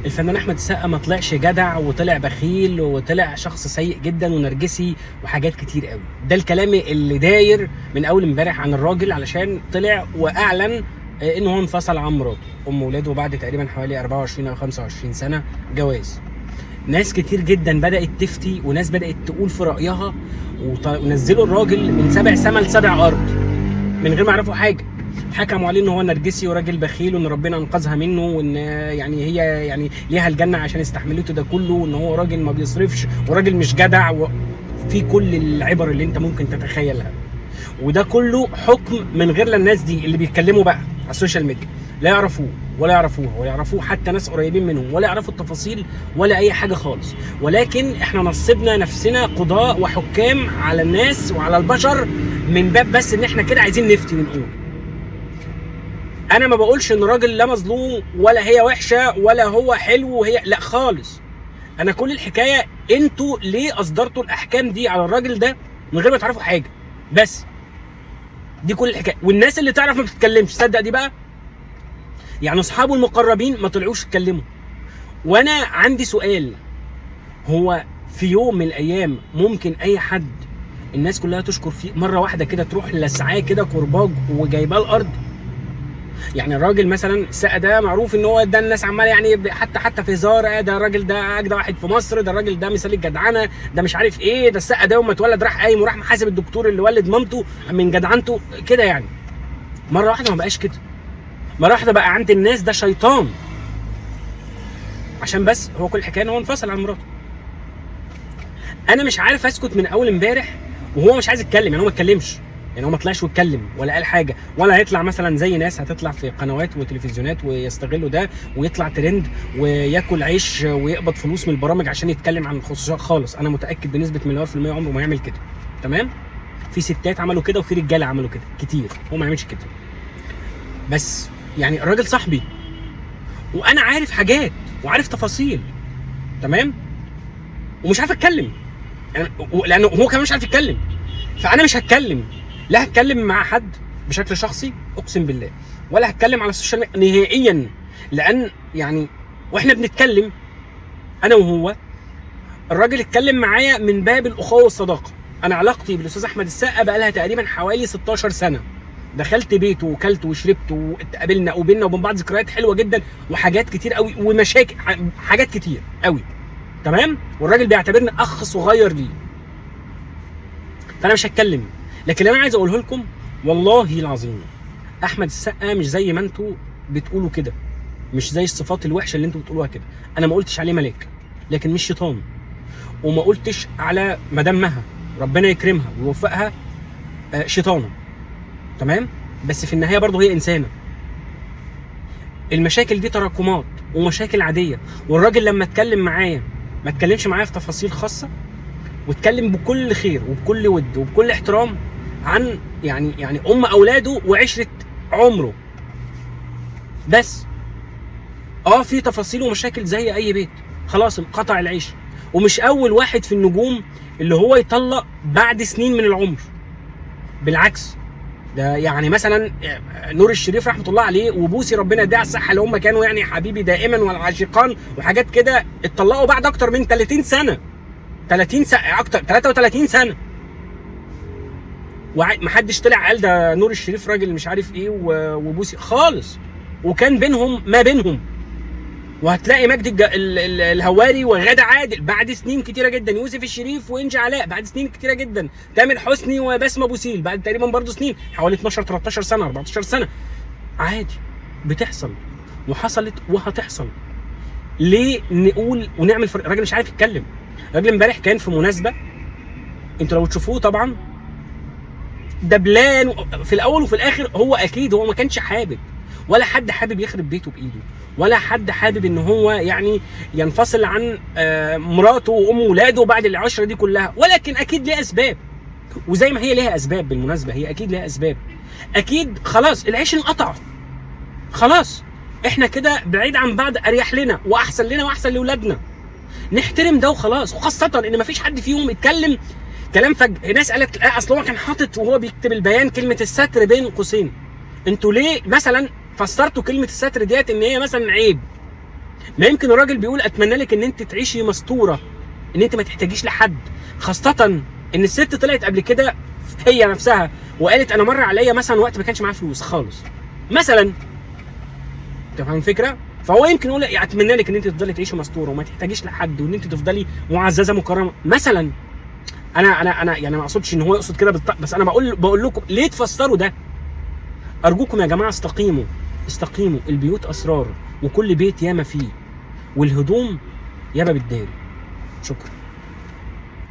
الفنان احمد السقا ما طلعش جدع وطلع بخيل وطلع شخص سيء جدا ونرجسي وحاجات كتير قوي. ده الكلام اللي داير من اول امبارح عن الراجل، علشان طلع واعلن ان هو انفصل عن مراته ام ولاده بعد تقريبا حوالي 24 او 25 سنه جواز. ناس كتير جدا بدات تفتي وناس بدات تقول في رايها، ونزلوا الراجل من 7 سما ل7 ارض من غير ما يعرفوا حاجه. حكموا عليه ان هو نرجسي وراجل بخيل وان ربنا انقذها منه، وان يعني هي يعني ليها الجنه عشان استحملته ده كله، وان هو راجل ما بيصرفش وراجل مش جدع، وفي كل العبر اللي انت ممكن تتخيلها. وده كله حكم من غير الناس دي اللي بيتكلموا بقى على السوشيال ميديا لا يعرفوه ولا يعرفوها ولا يعرفوه حتى ناس قريبين منهم ولا يعرفوا التفاصيل ولا اي حاجه خالص. ولكن احنا نصبنا نفسنا قضاء وحكام على الناس وعلى البشر من باب بس ان احنا كده عايزين نفتي ونقول. انا ما بقولش ان الراجل لا مظلوم ولا هي وحشه ولا هو حلو وهي لا خالص. انا كل الحكايه انتوا ليه اصدرتوا الاحكام دي على الراجل ده من غير ما تعرفوا حاجه بس. دي كل الحكايه. والناس اللي تعرف ما بتتكلمش، صدق دي بقى، يعني اصحابه المقربين ما طلعوش يتكلموا. وانا عندي سؤال، هو في يوم من الايام ممكن اي حد الناس كلها تشكر فيه مره واحده كده تروح لسعاه كده كرباج وجايباه الارض؟ يعني الراجل مثلا السقا ده معروف ان هو ده الناس عماله يعني حتى في هزار، ده الراجل ده اجدع واحد في مصر، ده الراجل ده مثال الجدعنه، ده مش عارف ايه، ده السقا ده يوم ما اتولد راح قايم وراح محاسب الدكتور اللي ولد مامته من جدعنته كده. يعني مره واحده ما بقاش كده، مره واحده بقى عند الناس ده شيطان عشان بس هو كل الحكايه ان هو انفصل عن مراته. انا مش عارف اسكت من اول امبارح وهو مش عايز يتكلم. يعني هو ما اتكلمش، يعني هو ما طلعش واتكلم ولا قال حاجه، ولا هيطلع مثلا زي ناس هتطلع في قنوات وتلفزيونات ويستغلوا ده ويطلع ترند وياكل عيش ويقبض فلوس من البرامج عشان يتكلم عن الخصوصيات خالص. انا متاكد بنسبه مليار في الميه عمره ما يعمل كده. تمام؟ في ستات عملوا كده وفي رجاله عملوا كده كتير، هو ما يعملش كده. بس يعني الراجل صاحبي وانا عارف حاجات وعارف تفاصيل، تمام؟ ومش عارف اتكلم يعني لانه هو كمان مش عارف يتكلم. فانا مش هتكلم، لا هتكلم مع حد بشكل شخصي اقسم بالله، ولا هتكلم على السوشيال ميديا نهائيا. لان يعني واحنا بنتكلم انا وهو، الراجل اتكلم معايا من باب الاخوه والصداقه. انا علاقتي بالاستاذ احمد السقا بقى لها تقريبا حوالي 16 سنه. دخلت بيته وكلت وشربت واتقابلنا وبيننا وبين بعض ذكريات حلوه جدا وحاجات كتير قوي ومشاكل، حاجات كتير قوي، تمام؟ والراجل بيعتبرني اخ صغير ليه. فانا مش هتكلم. لكن اللي انا عايز اقوله لكم والله العظيم، احمد السقا مش زي ما انتوا بتقولوا كده، مش زي الصفات الوحشه اللي انتوا بتقولوها كده. انا ما قلتش عليه ملاك لكن مش شيطان، وما قلتش على مدام مها ربنا يكرمها ويوفقها شيطانه، تمام؟ بس في النهايه برضه هي انسانه. المشاكل دي تراكمات ومشاكل عاديه. والراجل لما اتكلم معايا ما اتكلمش معايا في تفاصيل خاصه، واتكلم بكل خير وبكل ود وبكل احترام عن يعني ام اولاده وعشره عمره. بس في تفاصيل ومشاكل زي اي بيت، خلاص انقطع العيش. ومش اول واحد في النجوم اللي هو يطلق بعد سنين من العمر، بالعكس ده يعني مثلا نور الشريف رحمه الله عليه وبوسي ربنا يديها الصحه اللي هم كانوا يعني حبيبي دائما والعاشقان وحاجات كده، اتطلقوا بعد اكتر من 30 سنه، 30 سنه اكتر، 33 سنه. ومحدش طلع قال ده نور الشريف راجل مش عارف ايه وبوسي خالص. وكان بينهم ما بينهم. وهتلاقي مجدي الهواري وغادة عادل بعد سنين كتيره جدا، يوسف الشريف وانجي علاء بعد سنين كتيره جدا، تامر حسني وبسمه بوسيل بعد تقريبا برضه سنين، حوالي 12 13 سنه 14 سنه. عادي بتحصل وحصلت وهتحصل. ليه نقول ونعمل فرق؟ الراجل مش عارف يتكلم. الراجل امبارح كان في مناسبه، انتوا لو تشوفوه طبعا دبلان في الاول وفي الاخر. هو اكيد هو ما كانش حابب، ولا حد حابب يخرب بيته بايده، ولا حد حابب ان هو يعني ينفصل عن مراته وام ولاده بعد العشره دي كلها. ولكن اكيد ليه اسباب، وزي ما هي ليها اسباب بالمناسبه، هي اكيد ليها اسباب. اكيد خلاص العيش انقطع، خلاص احنا كده بعيد عن بعض، اريح لنا واحسن لنا واحسن لاولادنا. نحترم ده وخلاص. وخاصه ان مفيش حد فيهم اتكلم كلام فج. ناس قالت لا اصل هو كان حاطط وهو بيكتب البيان كلمه الستر بين قوسين. انتوا ليه مثلا فسرتوا كلمه الستر ديت ان هي مثلا عيب؟ ما يمكن الراجل بيقول اتمنى لك ان انت تعيشي مستوره، ان انت ما تحتاجيش لحد، خاصه ان الست طلعت قبل كده هي نفسها وقالت انا مر عليا مثلا وقت ما كانش معايا فلوس خالص مثلا. انت فاهم الفكره؟ فهو يمكن يقول اتمنى لك ان انت تفضلي تعيشي مستوره وما تحتاجيش لحد، وان انت تفضلي معززه مكرمه مثلا. انا يعني ما اقصدش ان هو يقصد كده بس انا بقول لكم ليه تفسروا ده. ارجوكم يا جماعه استقيموا، استقيموا. البيوت اسرار، وكل بيت ياما فيه، والهدوم ياما بتداري. شكرا.